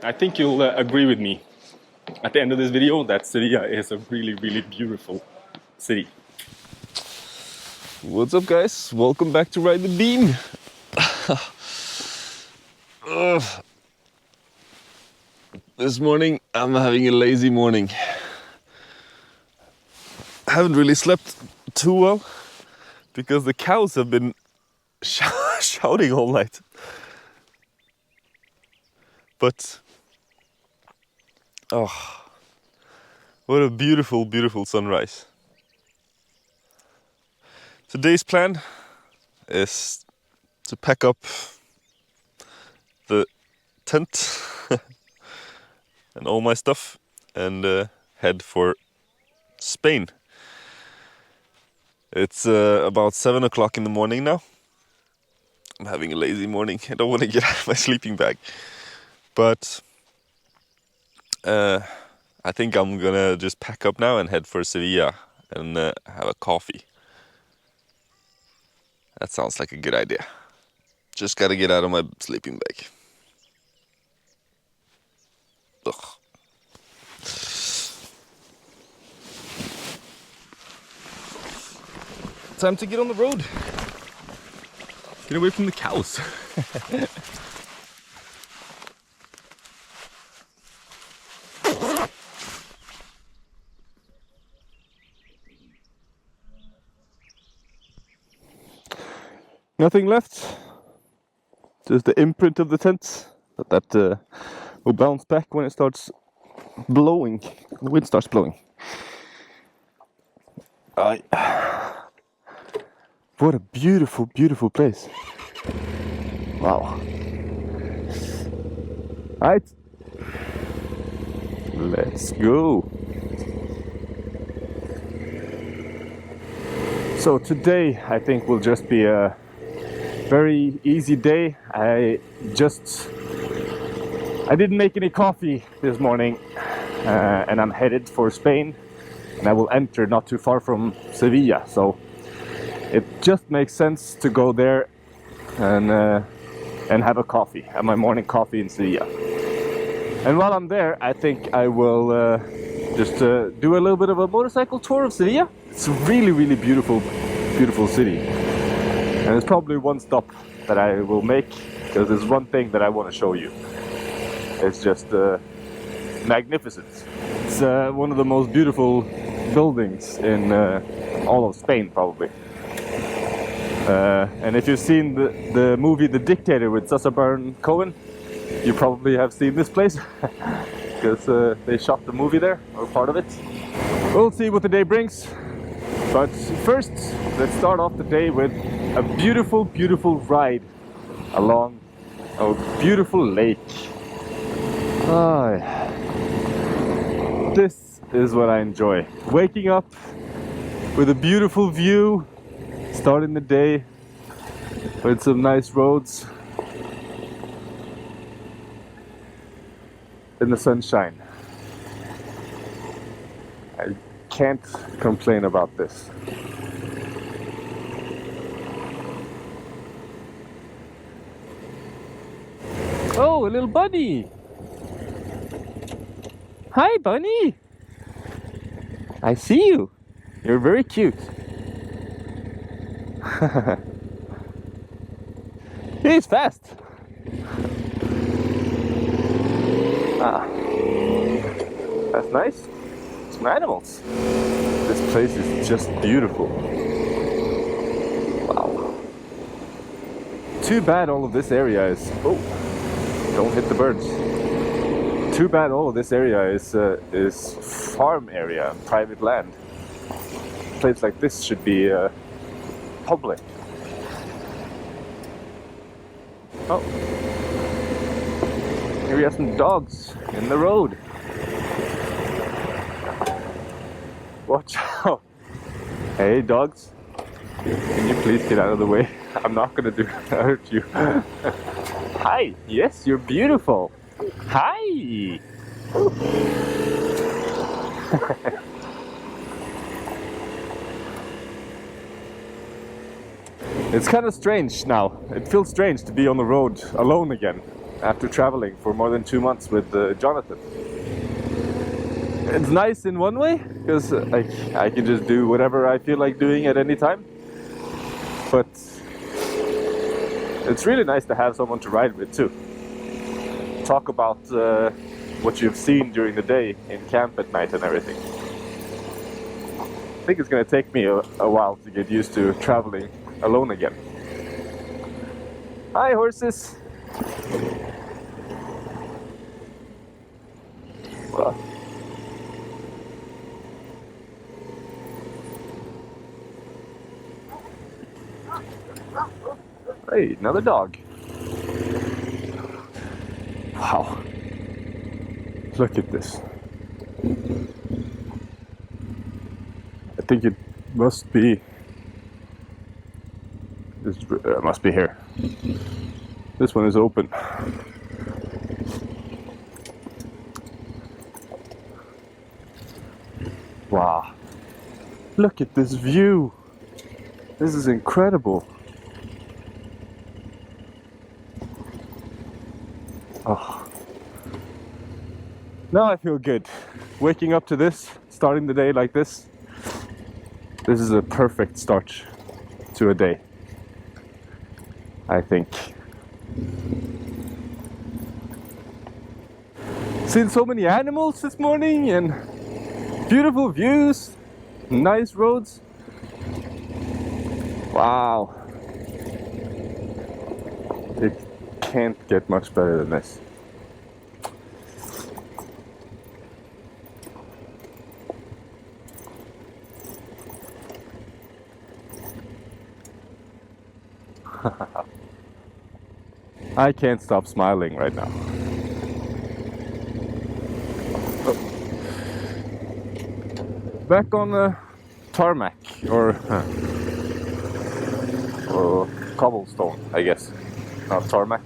I think you'll agree with me at the end of this video that Sevilla is a really, really beautiful city. What's up, guys? Welcome back to Ride the Beam. This morning I'm having a lazy morning. I haven't really slept too well because the cows have been shouting all night. But oh, what a beautiful, beautiful sunrise. Today's plan is to pack up the tent and all my stuff and head for Spain. It's about 7 o'clock in the morning now. I'm having a lazy morning. I don't want to get out of my sleeping bag. But I think I'm gonna just pack up now and head for Sevilla and have a coffee. That sounds like a good idea. Just gotta get out of my sleeping bag. Ugh. Time to get on the road. Get away from the cows. Nothing left. Just the imprint of the tent. But that will bounce back when it starts blowing. The wind starts blowing. What a beautiful, beautiful place. Wow. Alright. Let's go. So today I think will just be a very easy day. I didn't make any coffee this morning and I'm headed for Spain and I will enter not too far from Sevilla, so it just makes sense to go there and have a coffee, have my morning coffee in Sevilla. And while I'm there, I think I will just do a little bit of a motorcycle tour of Sevilla. It's a really, really beautiful, beautiful city. And there's probably one stop that I will make, because there's one thing that I want to show you. It's just magnificent. It's one of the most beautiful buildings in all of Spain, probably. And if you've seen the movie The Dictator with Sacha Baron Cohen, you probably have seen this place, because they shot the movie there, or part of it. We'll see what the day brings. But first, let's start off the day with a beautiful, beautiful ride along a beautiful lake. This is what I enjoy. Waking up with a beautiful view, starting the day with some nice roads in the sunshine. I can't complain about this. Oh, a little bunny! Hi, bunny! I see you. You're very cute. He's fast. That's nice. Some animals. This place is just beautiful. Wow. Too bad all of this area is... Oh, don't hit the birds. Too bad all of this area is farm area, private land. A place like this should be public. Oh. Here we have some dogs in the road. Watch out. Hey, dogs. Can you please get out of the way? I'm not gonna hurt you. Hi. Yes, you're beautiful. Hi. It's kind of strange now. It feels strange to be on the road alone again. after traveling for more than 2 months with Jonathan. It's nice in one way because I can just do whatever I feel like doing at any time, but it's really nice to have someone to ride with too. Talk about what you've seen during the day in camp at night and everything. I think it's going to take me a while to get used to traveling alone again. Hi, horses! Well, hey, another dog. Wow. Look at this. I think it must be... This must be here. This one is open. Wow. Look at this view. This is incredible. Oh. Now I feel good. Waking up to this, starting the day like this. This is a perfect start to a day, I think. Seen so many animals this morning and beautiful views, nice roads. Wow. It can't get much better than this. I can't stop smiling right now. Oh. Back on the tarmac or cobblestone, I guess, not tarmac.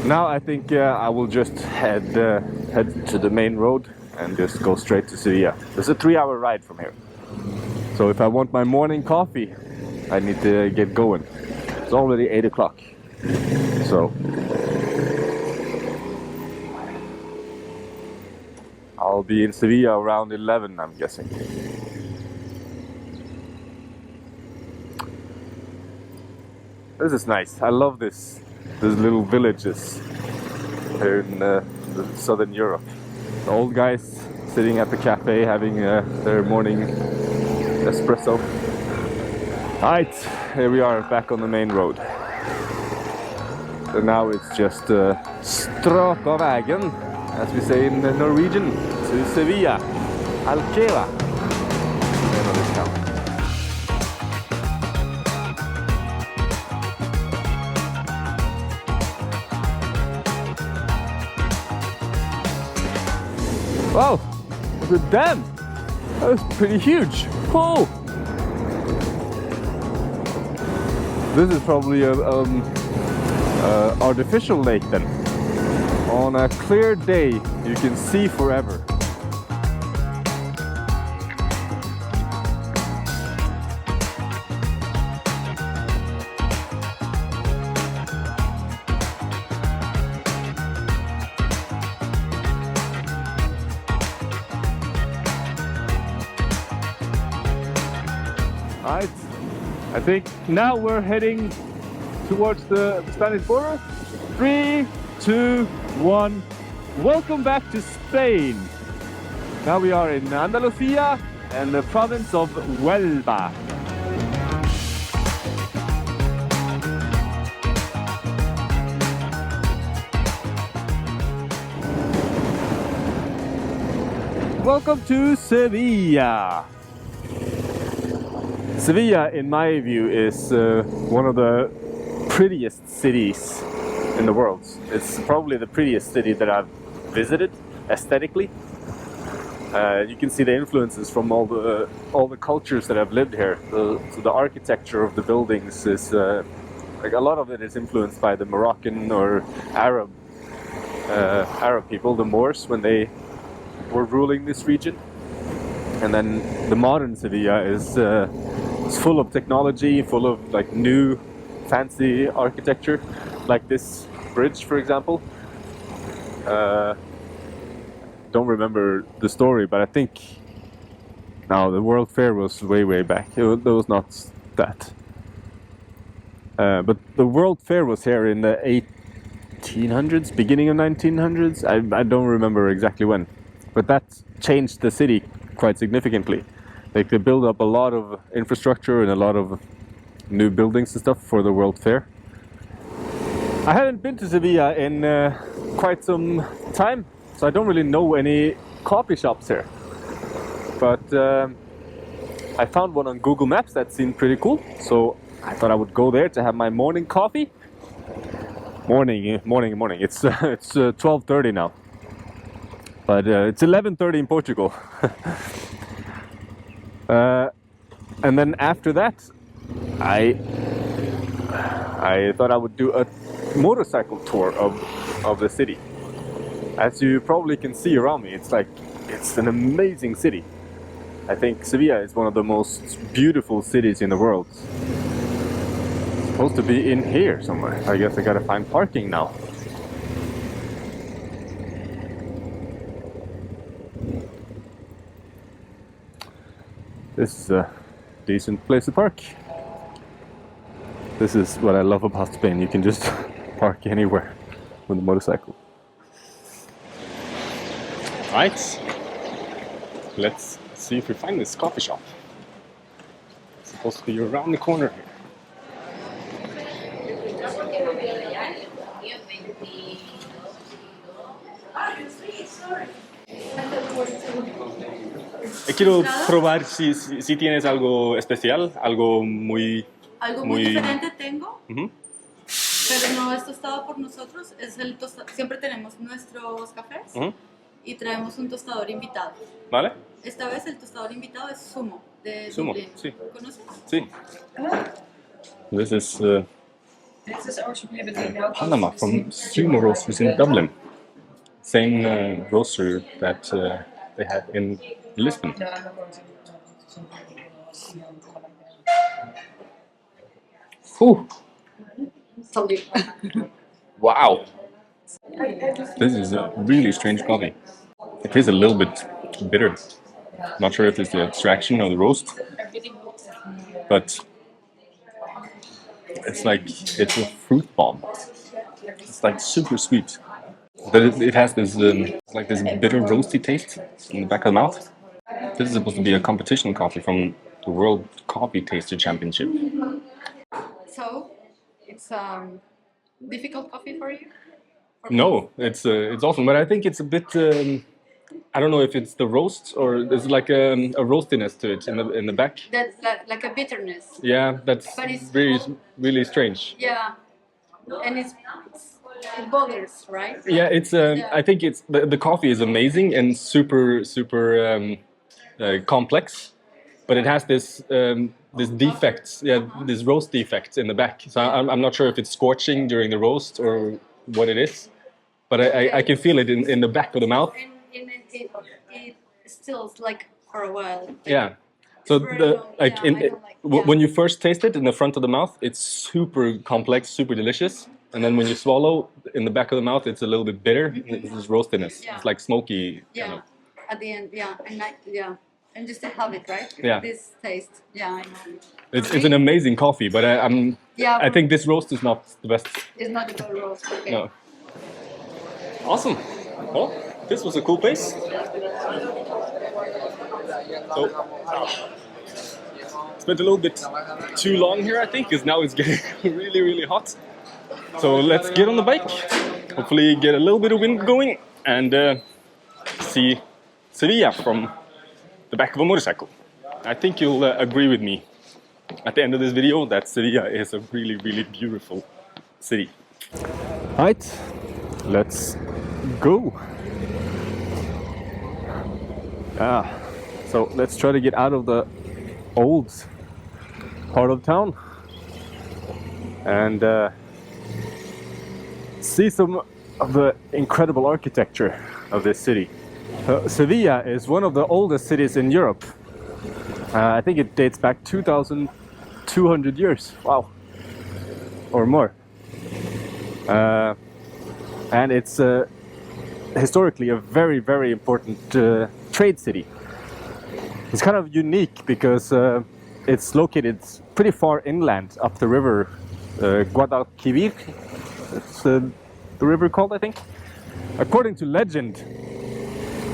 Now I think I will just head to the main road and just go straight to Sevilla. It's a 3-hour ride from here. So if I want my morning coffee, I need to get going. It's already 8 o'clock. So I'll be in Sevilla around 11, I'm guessing. This is nice. I love these little villages here in southern Europe. The old guys sitting at the cafe having their morning espresso. Alright, here we are back on the main road. So now it's just strak av vägen, as we say in Norwegian, to Sevilla, Alqueva. Wow, the dam! That was pretty huge. Oh! This is probably a artificial lake then. On a clear day, you can see forever. Alright, I think now we're heading towards the Spanish border. 3, 2, 1. Welcome back to Spain. Now we are in Andalusia and the province of Huelva. Welcome to Sevilla. Sevilla, in my view, is one of the prettiest cities in the world. It's probably the prettiest city that I've visited aesthetically. You can see the influences from all the cultures that have lived here. So the architecture of the buildings is like a lot of it is influenced by the Moroccan or Arab people, the Moors, when they were ruling this region. And then the modern Sevilla is full of technology, full of like new fancy architecture, like this Bridge, for example. Don't remember the story, but I think no, the World Fair was way back. It was not that. But the World Fair was here in the 1800s, beginning of 1900s. I don't remember exactly when, but that changed the city quite significantly. Like they built up a lot of infrastructure and a lot of new buildings and stuff for the World Fair. I haven't been to Sevilla in quite some time, so I don't really know any coffee shops here. But I found one on Google Maps that seemed pretty cool, so I thought I would go there to have my morning coffee. Morning. It's 12:30 now, but it's 11:30 in Portugal. And then after that, I thought I would do a motorcycle tour of the city. As you probably can see around me, it's an amazing city. I think Sevilla is one of the most beautiful cities in the world. It's supposed to be in here somewhere. I guess I gotta find parking now. This is a decent place to park. This is what I love about Spain. You can just park anywhere with a motorcycle. Right, let's see if we find this coffee shop. It's supposed to be around the corner here. Quiero probar si tienes algo especial, algo muy... Algo muy diferente tengo, pero no es tostado por nosotros, es el siempre tenemos nuestros cafés y traemos un tostador invitado. ¿Vale? Esta vez el tostador invitado es Sumo, de Sumo, Dublín. sí. ¿Conoces? Sí. This is Panama from Sumo Roasters in Dublin. Same roaster that they have in Lisbon. Whew. Wow. This is a really strange coffee. It tastes a little bit bitter. Not sure if it's the extraction or the roast, but it's it's a fruit bomb. It's like super sweet, but it has this this bitter roasty taste in the back of the mouth. This is supposed to be a competition coffee from the World Coffee Taster Championship. So, it's difficult coffee for you? No, it's awesome, but I think it's a bit. I don't know if it's the roast or there's like a roastiness to it in the back. That's like a bitterness. Yeah, that's But it's really strange. Yeah, and it bothers, right? Yeah, it's. I think it's the coffee is amazing and super complex, but it has this defects. Yeah, this roast defects in the back. So I'm not sure if it's scorching during the roast or what it is, but I can feel it in the back of the mouth. And it stills like for a while. Yeah. So when you first taste it in the front of the mouth, it's super complex, super delicious, and then when you swallow in the back of the mouth, it's a little bit bitter. It's this roastiness. Yeah. It's like smoky. Yeah. Kind of. At the end, and you still have it, right? Yeah. This taste, I know. It's an amazing coffee, but I think this roast is not the best. It's not a good roast. Okay. No. Awesome. Well, this was a cool place. So, spent a little bit too long here, I think, because now it's getting really hot. So let's get on the bike. Hopefully get a little bit of wind going and see Sevilla from the back of a motorcycle. I think you'll agree with me at the end of this video that Sevilla is a really beautiful city. Right, let's go. So let's try to get out of the old part of town and see some of the incredible architecture of this city. Sevilla is one of the oldest cities in Europe. I think it dates back 2,200 years. Wow. Or more. and it's historically a very, very important trade city. It's kind of unique because it's located pretty far inland up the river Guadalquivir. It's the river called, I think. According to legend,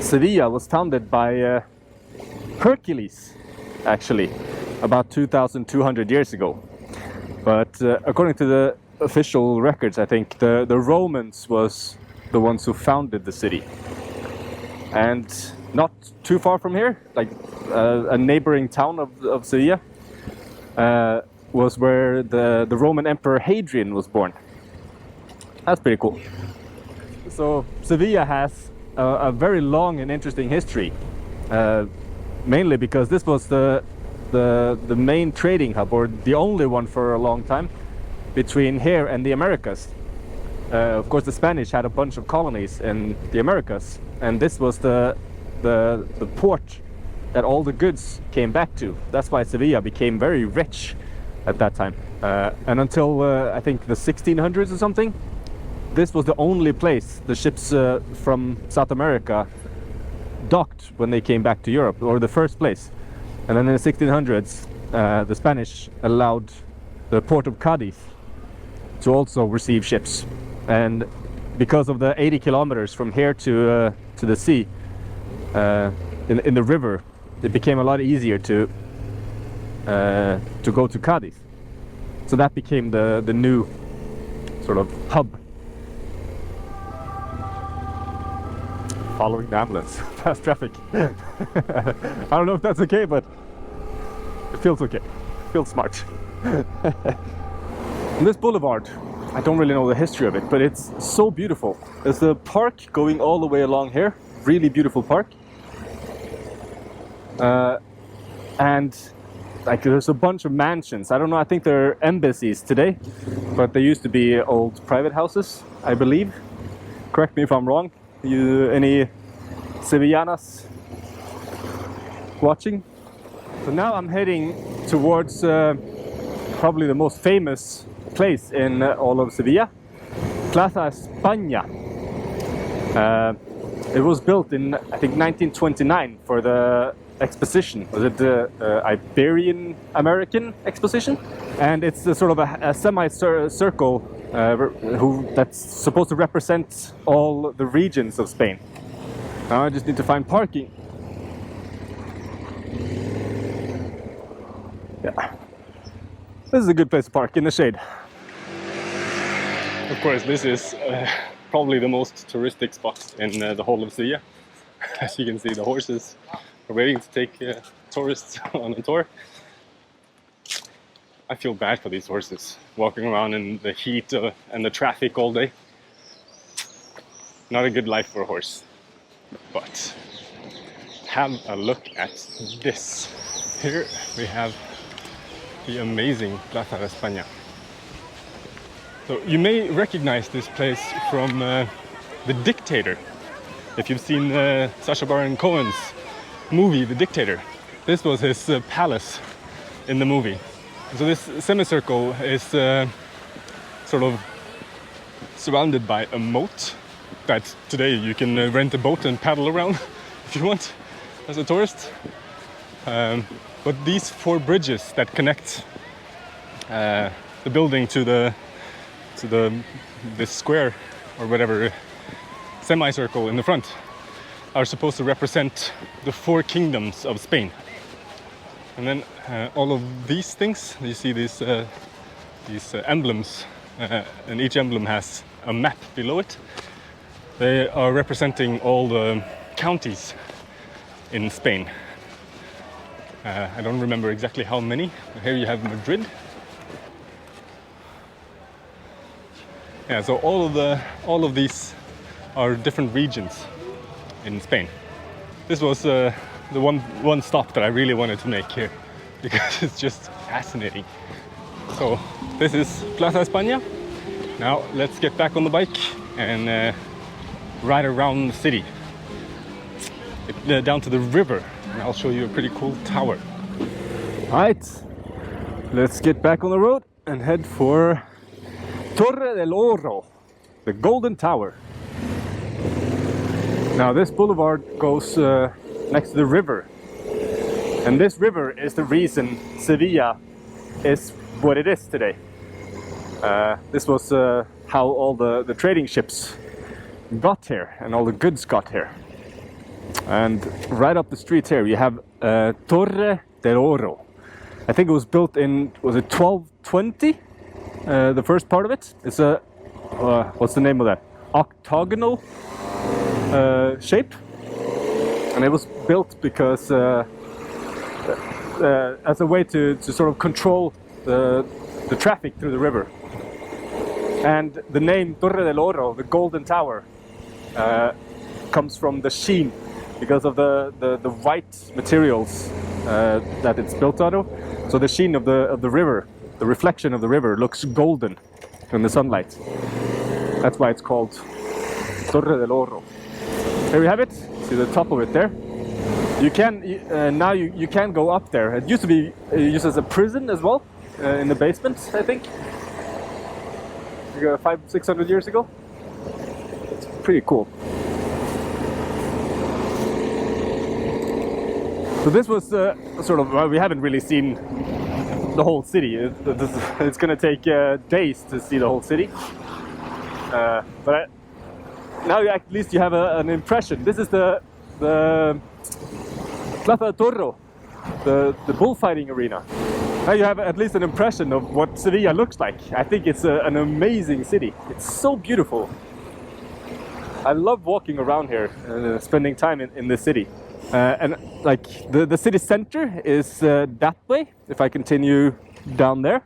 Sevilla was founded by Hercules, actually, about 2,200 years ago. But according to the official records, I think the Romans was the ones who founded the city. And not too far from here, like a neighboring town of Sevilla, was where the Roman Emperor Hadrian was born. That's pretty cool. So Sevilla has a very long and interesting history, mainly because this was the main trading hub, or the only one for a long time, between here and the Americas. Of course, the Spanish had a bunch of colonies in the Americas, and this was the port that all the goods came back to. That's why Sevilla became very rich at that time. And until I think the 1600s or something, this was the only place the ships from South America docked when they came back to Europe, or the first place. And then in the 1600s, the Spanish allowed the port of Cadiz to also receive ships. And because of the 80 kilometers from here to the sea, in the river, it became a lot easier to go to Cadiz. So that became the new sort of hub. Following the ambulance, fast traffic. I don't know if that's okay, but it feels okay. It feels smart. And this boulevard, I don't really know the history of it, but it's so beautiful. There's a park going all the way along here, really beautiful park. And like there's a bunch of mansions. I don't know, I think they're embassies today, but they used to be old private houses, I believe. Correct me if I'm wrong. Any Sevillanas watching? So now I'm heading towards probably the most famous place in all of Sevilla, Plaza Espana. It was built in, I think, 1929 for the exposition. Was it the Iberian American exposition? And it's a sort of a semi-circle that's supposed to represent all the regions of Spain. Now I just need to find parking. Yeah. This is a good place to park in the shade. Of course, this is probably the most touristic spot in the whole of Sevilla. As you can see, the horses are waiting to take tourists on a tour. I feel bad for these horses, walking around in the heat and the traffic all day. Not a good life for a horse. But have a look at this. Here we have the amazing Plaza Espana. So you may recognize this place from The Dictator. If you've seen Sacha Baron Cohen's movie The Dictator, this was his palace in the movie. So this semicircle is sort of surrounded by a moat that today you can rent a boat and paddle around if you want as a tourist. But these four bridges that connect the building to this square or whatever semicircle in the front are supposed to represent the four kingdoms of Spain. And then all of these things, you see these emblems, and each emblem has a map below it. They are representing all the counties in Spain. I don't remember exactly how many. Here you have Madrid. Yeah, so all of these are different regions in Spain. This was the one stop that I really wanted to make here because it's just fascinating. So this is Plaza Espana. Now let's get back on the bike and ride around the city down to the river, and I'll show you a pretty cool tower. Alright, let's get back on the road and head for Torre del Oro, the Golden Tower. Now this boulevard goes next to the river. And this river is the reason Sevilla is what it is today. This was how all the trading ships got here and all the goods got here. And right up the street here you have Torre del Oro. I think it was built in, was it 1220? The first part of it. It's a, what's the name of that? Octagonal shape. And it was built because as a way to sort of control the traffic through the river. And the name Torre del Oro, the golden tower, comes from the sheen because of the white materials that it's built out of. So the sheen of the river, the reflection of the river looks golden in the sunlight. That's why it's called Torre del Oro. Here we have it. See the top of it there. You can now you can go up there. It used to be used as a prison as well in the basement, I think. 500-600 years ago. It's pretty cool. So this was sort of, well, we haven't really seen the whole city. It's going to take days to see the whole city. But now at least you have an impression. This is the Plaza Oro, the bullfighting arena. Now you have at least an impression of what Sevilla looks like. I think it's an amazing city. It's so beautiful. I love walking around here and spending time in the city. And like the city center is that way, if I continue down there.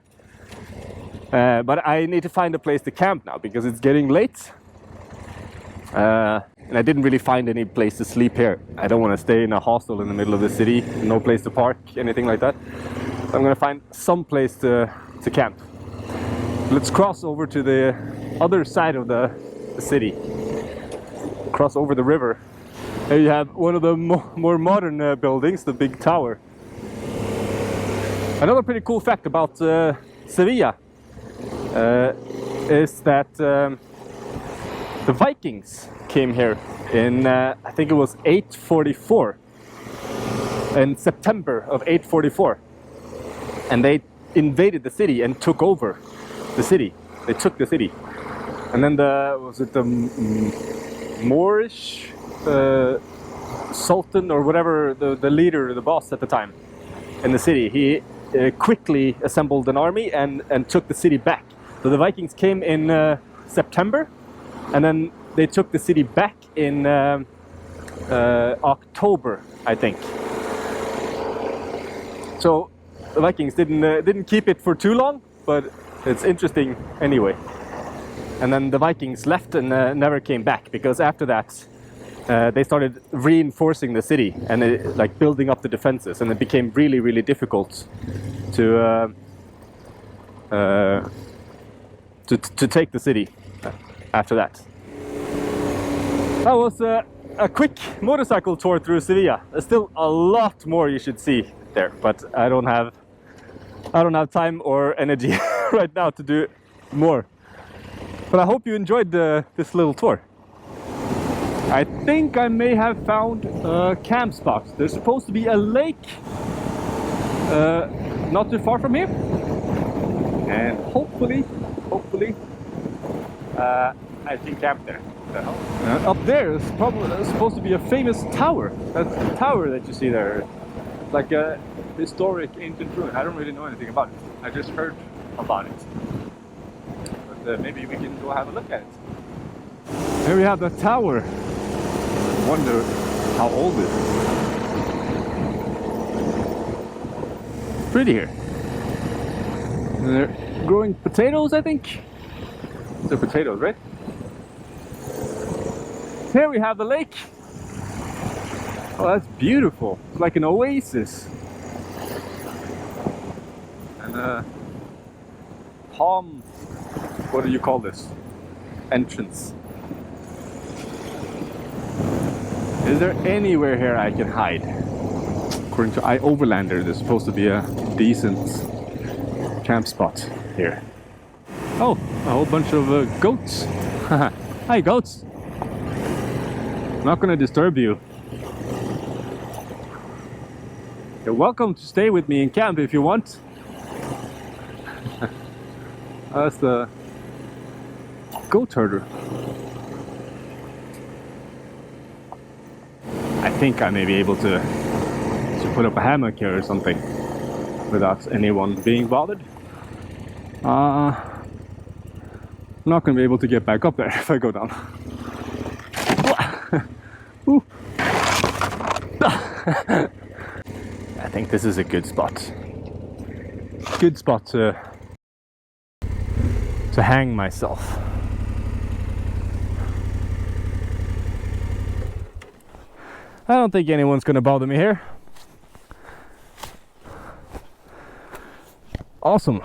But I need to find a place to camp now because it's getting late. And I didn't really find any place to sleep here. I don't want to stay in a hostel in the middle of the city, no place to park, anything like that. So I'm going to find some place to camp. Let's cross over to the other side of the city. Cross over the river. Here you have one of the more modern buildings, the big tower. Another pretty cool fact about Sevilla is that the Vikings came here in, I think it was 844, in September of 844. And they invaded the city and took over the city. They took the city. And then was it the Moorish Sultan or whatever, the leader, the boss at the time in the city, he quickly assembled an army and took the city back. So the Vikings came in September, and then they took the city back in October, I think. So the Vikings didn't keep it for too long, but it's interesting anyway. And then the Vikings left and never came back, because after that they started reinforcing the city and like building up the defenses, and it became really, really difficult to take the city after that. That was a quick motorcycle tour through Sevilla. There's still a lot more you should see there, but I don't have time or energy right now to do more. But I hope you enjoyed this little tour. I think I may have found a camp spot. There's supposed to be a lake not too far from here, and hopefully I can camp there. Up there is probably supposed to be a famous tower. That's the tower that you see there, like a historic ancient ruin. I don't really know anything about it. I just heard about it. But maybe we can go have a look at it. Here we have the tower. I wonder how old it is. Pretty here. And they're growing potatoes, I think. They're potatoes, right? Here we have the lake. Oh, that's beautiful. It's like an oasis. And palm, what do you call this? Entrance. Is there anywhere here I can hide? According to iOverlander, there's supposed to be a decent camp spot here. Oh, a whole bunch of goats. Hi, goats. I'm not gonna disturb you. You're welcome to stay with me in camp if you want. That's the goat herder. I think I may be able to put up a hammock here or something without anyone being bothered. I'm not gonna be able to get back up there if I go down. Ooh. I think this is a good spot. Good spot to hang myself. I don't think anyone's gonna bother me here. Awesome.